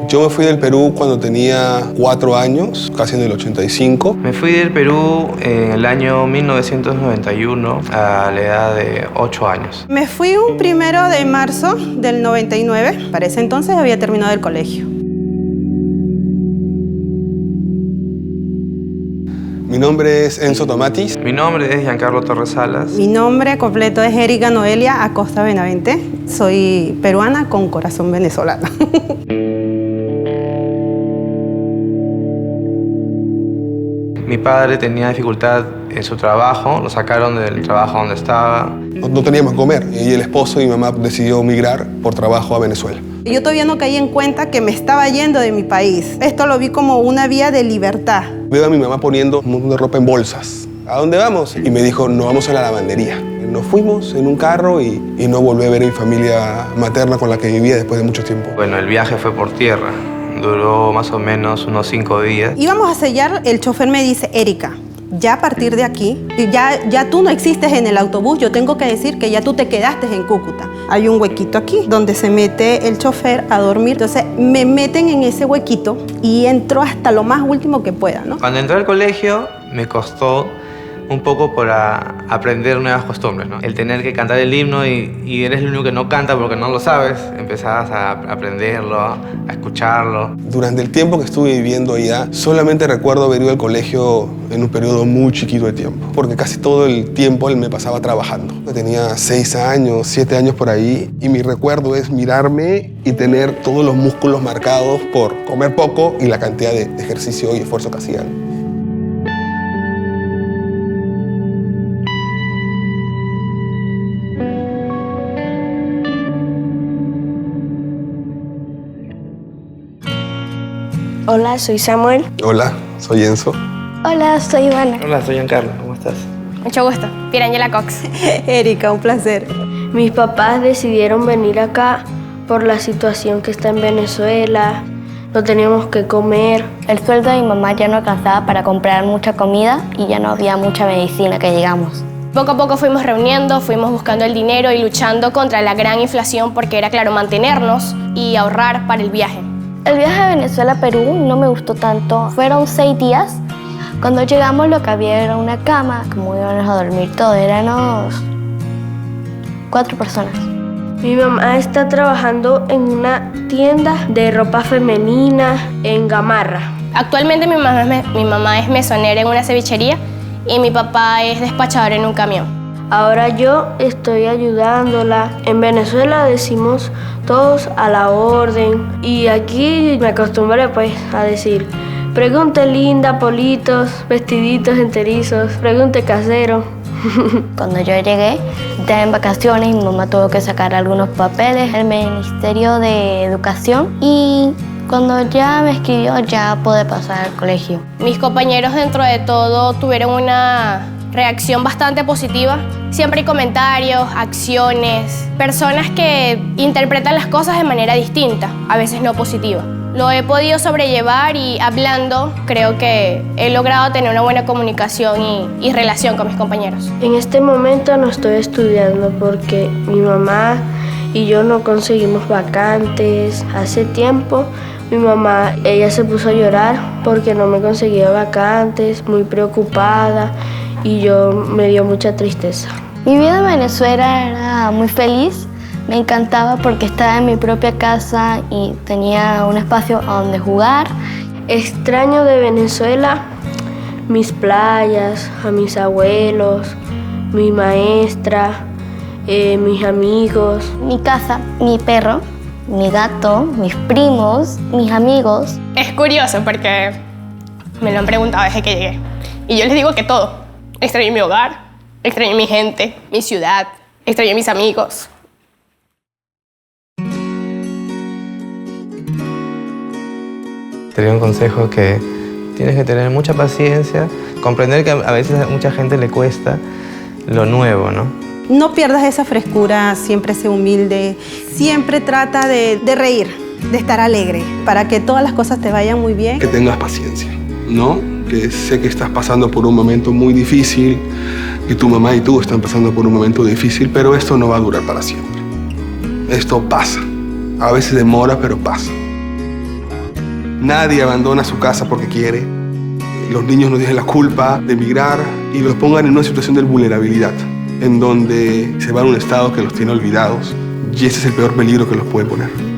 Yo me fui del Perú cuando tenía 4 años, casi en el 85. Me fui del Perú en el año 1991 a la edad de 8 años. Me fui un 1 de marzo del 99. Para ese entonces había terminado el colegio. Mi nombre es Enzo Tomatis. Mi nombre es Giancarlo Torres Salas. Mi nombre completo es Erika Noelia Acosta Benavente. Soy peruana con corazón venezolano. Mi padre tenía dificultad en su trabajo, lo sacaron del trabajo donde estaba. No teníamos que comer y el esposo y mi mamá decidió migrar por trabajo a Venezuela. Yo todavía no caí en cuenta que me estaba yendo de mi país. Esto lo vi como una vía de libertad. Veo a mi mamá poniendo un montón de ropa en bolsas. ¿A dónde vamos? Y me dijo, nos vamos a la lavandería. Nos fuimos en un carro y no volví a ver a mi familia materna con la que vivía después de mucho tiempo. Bueno, el viaje fue por tierra. Duró más o menos unos 5 días. Íbamos a sellar, el chofer me dice, Erika, ya a partir de aquí, ya tú no existes en el autobús, yo tengo que decir que ya tú te quedaste en Cúcuta. Hay un huequito aquí donde se mete el chofer a dormir. Entonces me meten en ese huequito y entro hasta lo más último que pueda, ¿no? Cuando entré al colegio me costó un poco por aprender nuevas costumbres, ¿no? El tener que cantar el himno y eres el único que no canta porque no lo sabes, empezabas a aprenderlo, a escucharlo. Durante el tiempo que estuve viviendo allá, solamente recuerdo haber ido al colegio en un periodo muy chiquito de tiempo, porque casi todo el tiempo él me pasaba trabajando. Tenía 6 años, 7 años por ahí, y mi recuerdo es mirarme y tener todos los músculos marcados por comer poco y la cantidad de ejercicio y esfuerzo que hacían. Hola, soy Samuel. Hola, soy Enzo. Hola, soy Ivana. Hola, soy Giancarlo, ¿cómo estás? Mucho gusto. Pirangela Cox. Erika, un placer. Mis papás decidieron venir acá por la situación que está en Venezuela. No teníamos que comer. El sueldo de mi mamá ya no alcanzaba para comprar mucha comida y ya no había mucha medicina, que digamos. Poco a poco fuimos reuniendo, fuimos buscando el dinero y luchando contra la gran inflación porque era, claro, mantenernos y ahorrar para el viaje. El viaje a Venezuela a Perú no me gustó tanto. Fueron 6 días. Cuando llegamos lo que había era una cama, como íbamos a dormir todos, éramos 4 personas. Mi mamá está trabajando en una tienda de ropa femenina en Gamarra. Actualmente mi mamá es mesonera en una cevichería y mi papá es despachador en un camión. Ahora yo estoy ayudándola. En Venezuela decimos todos a la orden y aquí me acostumbré pues a decir pregunte linda, politos, vestiditos enterizos, pregunte casero. Cuando yo llegué, ya en vacaciones, mi mamá tuvo que sacar algunos papeles del Ministerio de Educación y cuando ya me escribió ya pude pasar al colegio. Mis compañeros dentro de todo tuvieron una reacción bastante positiva. Siempre hay comentarios, acciones, personas que interpretan las cosas de manera distinta, a veces no positiva. Lo he podido sobrellevar y hablando creo que he logrado tener una buena comunicación y relación con mis compañeros. En este momento no estoy estudiando porque mi mamá y yo no conseguimos vacantes. Hace tiempo mi mamá, ella se puso a llorar porque no me conseguía vacantes, muy preocupada y yo me dio mucha tristeza. Mi vida en Venezuela era muy feliz. Me encantaba porque estaba en mi propia casa y tenía un espacio a donde jugar. Extraño de Venezuela mis playas, a mis abuelos, mi maestra, mis amigos. Mi casa, mi perro, mi gato, mis primos, mis amigos. Es curioso porque me lo han preguntado desde que llegué y yo les digo que todo. Extraño mi hogar, extraño mi gente, mi ciudad, extraño mis amigos. Te doy un consejo que tienes que tener mucha paciencia, comprender que a veces a mucha gente le cuesta lo nuevo, ¿no? No pierdas esa frescura, siempre sé humilde, siempre trata de reír, de estar alegre, para que todas las cosas te vayan muy bien. Que tengas paciencia, ¿no? Que sé que estás pasando por un momento muy difícil, que tu mamá y tú están pasando por un momento difícil, pero esto no va a durar para siempre. Esto pasa. A veces demora, pero pasa. Nadie abandona su casa porque quiere. Los niños no tienen la culpa de emigrar y los pongan en una situación de vulnerabilidad, en donde se van a un estado que los tiene olvidados. Y ese es el peor peligro que los puede poner.